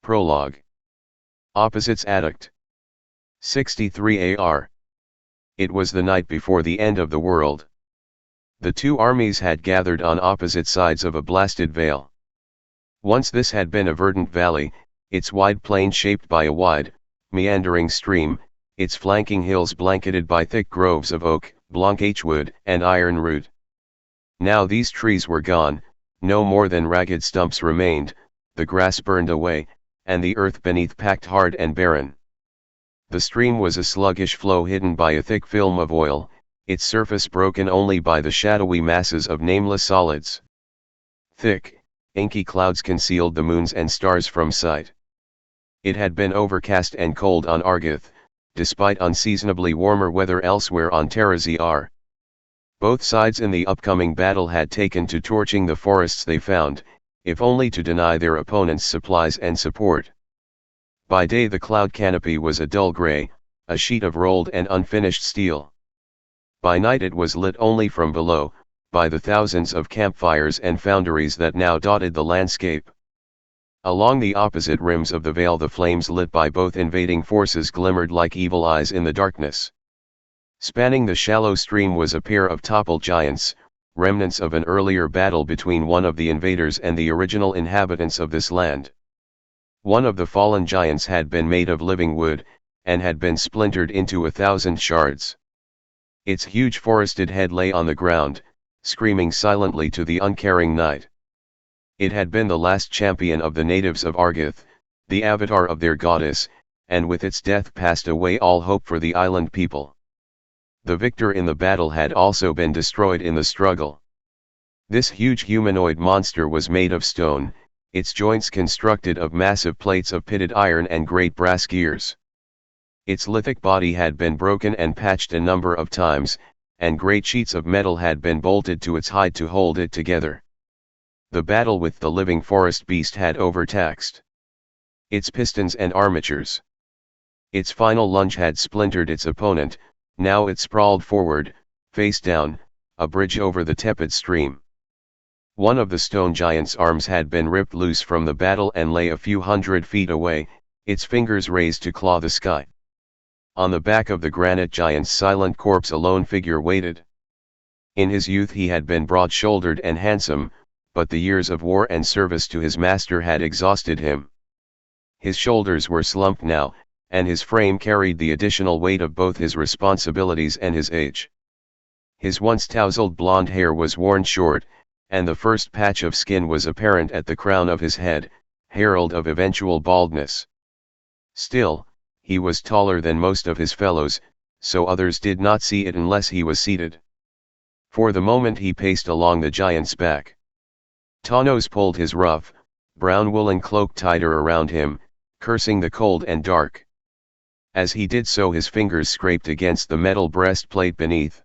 Prologue. Opposites Attact. 63 AR. It was the night before the end of the world. The two armies had gathered on opposite sides of a blasted vale. Once this had been a verdant valley, its wide plain shaped by a wide, meandering stream, its flanking hills blanketed by thick groves of oak, blanc wood, and iron root. Now these trees were gone, no more than ragged stumps remained, the grass burned away, and the earth beneath packed hard and barren. The stream was a sluggish flow hidden by a thick film of oil, its surface broken only by the shadowy masses of nameless solids. Thick, inky clouds concealed the moons and stars from sight. It had been overcast and cold on Argith, despite unseasonably warmer weather elsewhere on Terra. Both sides in the upcoming battle had taken to torching the forests they found, if only to deny their opponents supplies and support. By day the cloud canopy was a dull gray, a sheet of rolled and unfinished steel. By night it was lit only from below, by the thousands of campfires and foundries that now dotted the landscape. Along the opposite rims of the vale the flames lit by both invading forces glimmered like evil eyes in the darkness. Spanning the shallow stream was a pair of toppled giants, remnants of an earlier battle between one of the invaders and the original inhabitants of this land. One of the fallen giants had been made of living wood, and had been splintered into 1,000 shards. Its huge forested head lay on the ground, screaming silently to the uncaring night. It had been the last champion of the natives of Argith, the avatar of their goddess, and with its death passed away all hope for the island people. The victor in the battle had also been destroyed in the struggle. This huge humanoid monster was made of stone, its joints constructed of massive plates of pitted iron and great brass gears. Its lithic body had been broken and patched a number of times, and great sheets of metal had been bolted to its hide to hold it together. The battle with the living forest beast had overtaxed its pistons and armatures. Its final lunge had splintered its opponent. Now it sprawled forward, face down, a bridge over the tepid stream. One of the stone giant's arms had been ripped loose from the battle and lay a few hundred feet away, its fingers raised to claw the sky. On the back of the granite giant's silent corpse a lone figure waited. In his youth he had been broad-shouldered and handsome, but the years of war and service to his master had exhausted him. His shoulders were slumped now, and his frame carried the additional weight of both his responsibilities and his age. His once tousled blonde hair was worn short, and the first patch of skin was apparent at the crown of his head, herald of eventual baldness. Still, he was taller than most of his fellows, so others did not see it unless he was seated. For the moment he paced along the giant's back. Tawnos pulled his rough, brown woolen cloak tighter around him, cursing the cold and dark. As he did so his fingers scraped against the metal breastplate beneath.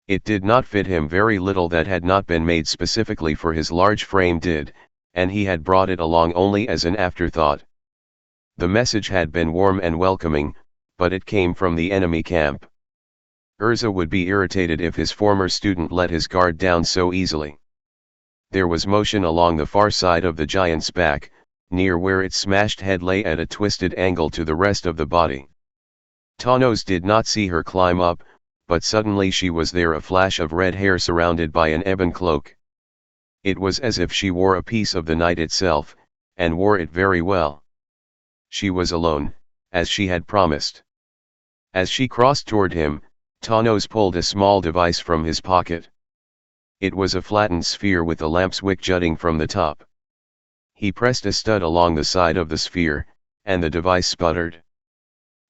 It did not fit him. Very little that had not been made specifically for his large frame did, and he had brought it along only as an afterthought. The message had been warm and welcoming, but it came from the enemy camp. Urza would be irritated if his former student let his guard down so easily. There was motion along the far side of the giant's back, near where its smashed head lay at a twisted angle to the rest of the body. Tawnos did not see her climb up, but suddenly she was there, a flash of red hair surrounded by an ebon cloak. It was as if she wore a piece of the night itself, and wore it very well. She was alone, as she had promised. As she crossed toward him, Tawnos pulled a small device from his pocket. It was a flattened sphere with a lamp's wick jutting from the top. He pressed a stud along the side of the sphere, and the device sputtered.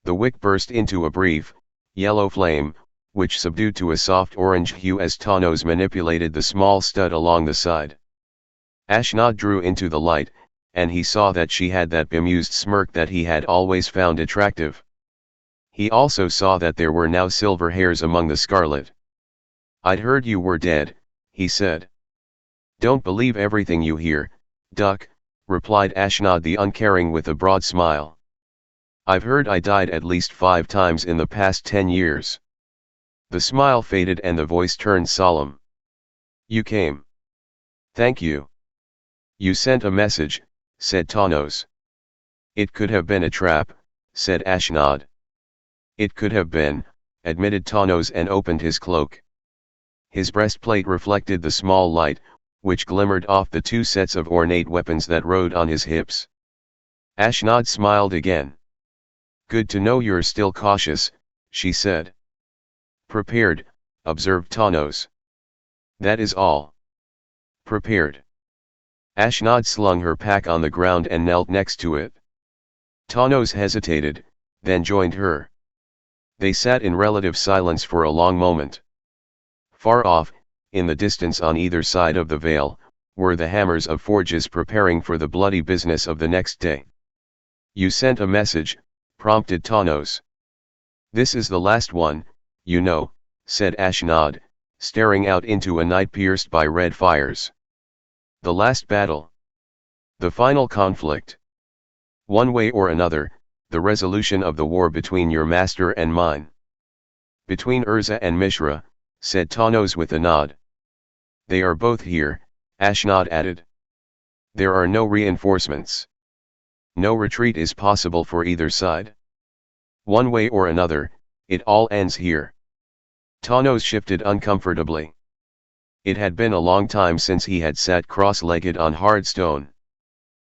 The wick burst into a brief, yellow flame, which subdued to a soft orange hue as Tawnos manipulated the small stud along the side. Ashnod drew into the light, and he saw that she had that bemused smirk that he had always found attractive. He also saw that there were now silver hairs among the scarlet. "I'd heard you were dead," he said. "Don't believe everything you hear, duck," replied Ashnod the uncaring with a broad smile. "I've heard I died at least 5 times in the past 10 years. The smile faded and the voice turned solemn. "You came. Thank you. You sent a message," said Tawnos. It could have been a trap, said Ashnod. It could have been, admitted Tawnos and opened his cloak. His breastplate reflected the small light, which glimmered off the two sets of ornate weapons that rode on his hips. Ashnod smiled again. Good to know you're still cautious, she said. Prepared, observed Tawnos. That is all. Prepared. Ashnod slung her pack on the ground and knelt next to it. Tawnos hesitated, then joined her. They sat in relative silence for a long moment. Far off, in the distance on either side of the veil, were the hammers of forges preparing for the bloody business of the next day. You sent a message, prompted Tawnos. This is the last one, you know, said Ashnod, staring out into a night pierced by red fires. The last battle. The final conflict. One way or another, the resolution of the war between your master and mine. Between Urza and Mishra, said Tawnos with a nod. They are both here, Ashnod added. There are no reinforcements. No retreat is possible for either side. One way or another, it all ends here. Tawnos shifted uncomfortably. It had been a long time since he had sat cross-legged on hard stone.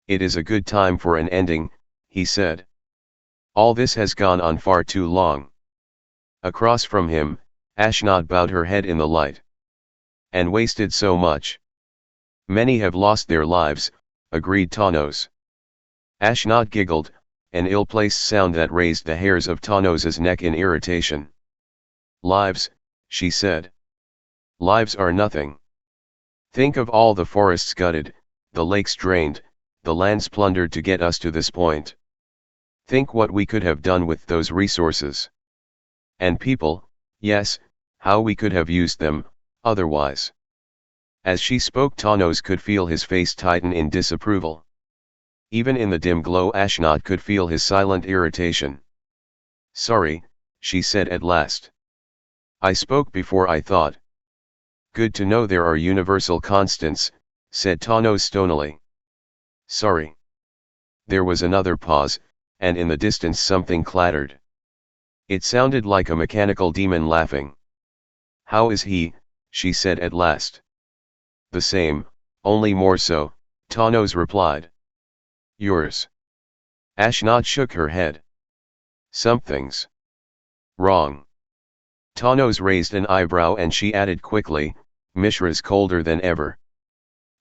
It is a good time for an ending, he said. All this has gone on far too long. Across from him, Ashnod bowed her head in the light. And wasted so much. Many have lost their lives, agreed Tawnos. Ashnod giggled, an ill-placed sound that raised the hairs of Tawnos's neck in irritation. Lives, she said. Lives are nothing. Think of all the forests gutted, the lakes drained, the lands plundered to get us to this point. Think what we could have done with those resources. And people, yes, how we could have used them, otherwise. As she spoke, Tawnos could feel his face tighten in disapproval. Even in the dim glow, Ashnod could feel his silent irritation. Sorry, she said at last. I spoke before I thought. Good to know there are universal constants, said Tawnos stonily. Sorry. There was another pause, and in the distance something clattered. It sounded like a mechanical demon laughing. How is he? She said at last. The same, only more so, Tawnos replied. Yours. Ashnod shook her head. Something's wrong. Tawnos raised an eyebrow and she added quickly, Mishra's colder than ever.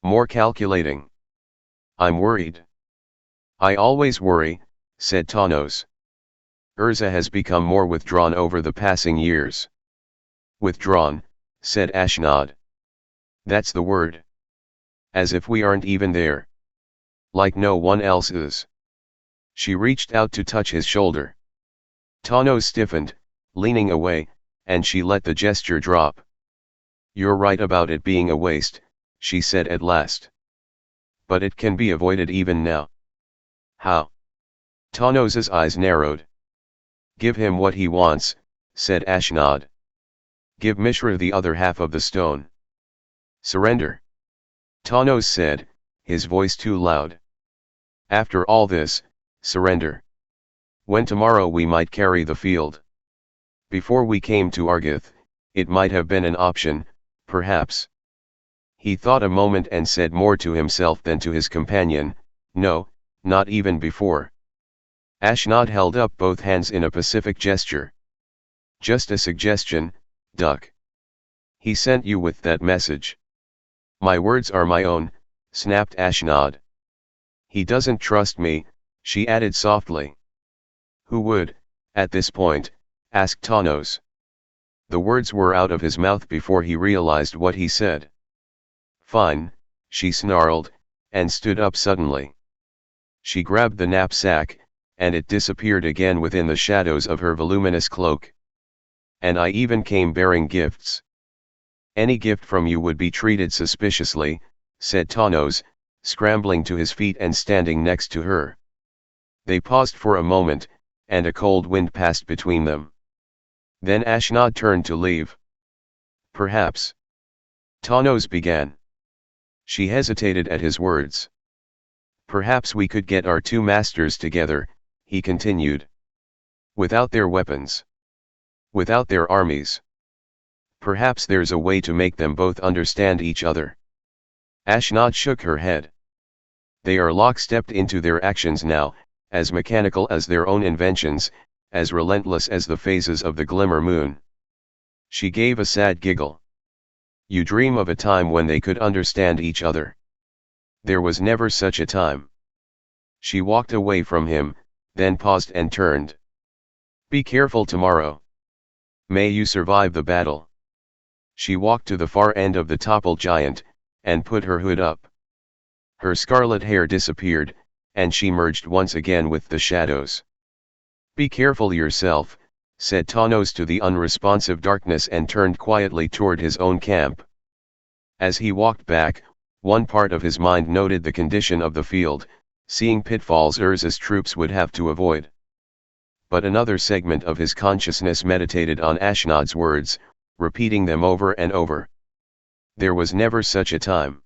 More calculating. I'm worried. I always worry, said Tawnos. Urza has become more withdrawn over the passing years. Withdrawn, said Ashnod. That's the word. As if we aren't even there. Like no one else is. She reached out to touch his shoulder. Tawnos stiffened, leaning away, and she let the gesture drop. You're right about it being a waste, she said at last. But it can be avoided even now. How? Tawnos's eyes narrowed. Give him what he wants, said Ashnod. Give Mishra the other half of the stone. Surrender. Tawnos said, his voice too loud. After all this, surrender. When tomorrow we might carry the field. Before we came to Argith, it might have been an option, perhaps. He thought a moment and said more to himself than to his companion, no, not even before. Ashnod held up both hands in a pacific gesture. Just a suggestion, Duck. He sent you with that message. My words are my own, snapped Ashnod. He doesn't trust me, she added softly. Who would, at this point, asked Tawnos. The words were out of his mouth before he realized what he said. Fine, she snarled, and stood up suddenly. She grabbed the knapsack, and it disappeared again within the shadows of her voluminous cloak. And I even came bearing gifts. Any gift from you would be treated suspiciously, said Tawnos, scrambling to his feet and standing next to her. They paused for a moment, and a cold wind passed between them. Then Ashnod turned to leave. Perhaps. Tawnos began. She hesitated at his words. Perhaps we could get our two masters together, he continued. Without their weapons. Without their armies. Perhaps there's a way to make them both understand each other. Ashnod shook her head. They are lockstepped into their actions now, as mechanical as their own inventions, as relentless as the phases of the glimmer moon. She gave a sad giggle. You dream of a time when they could understand each other. There was never such a time. She walked away from him, then paused and turned. Be careful tomorrow. May you survive the battle. She walked to the far end of the toppled giant, and put her hood up. Her scarlet hair disappeared, and she merged once again with the shadows. Be careful yourself, said Tawnos to the unresponsive darkness, and turned quietly toward his own camp. As he walked back, one part of his mind noted the condition of the field, seeing pitfalls Urza's troops would have to avoid. But another segment of his consciousness meditated on Ashnod's words, repeating them over and over. There was never such a time.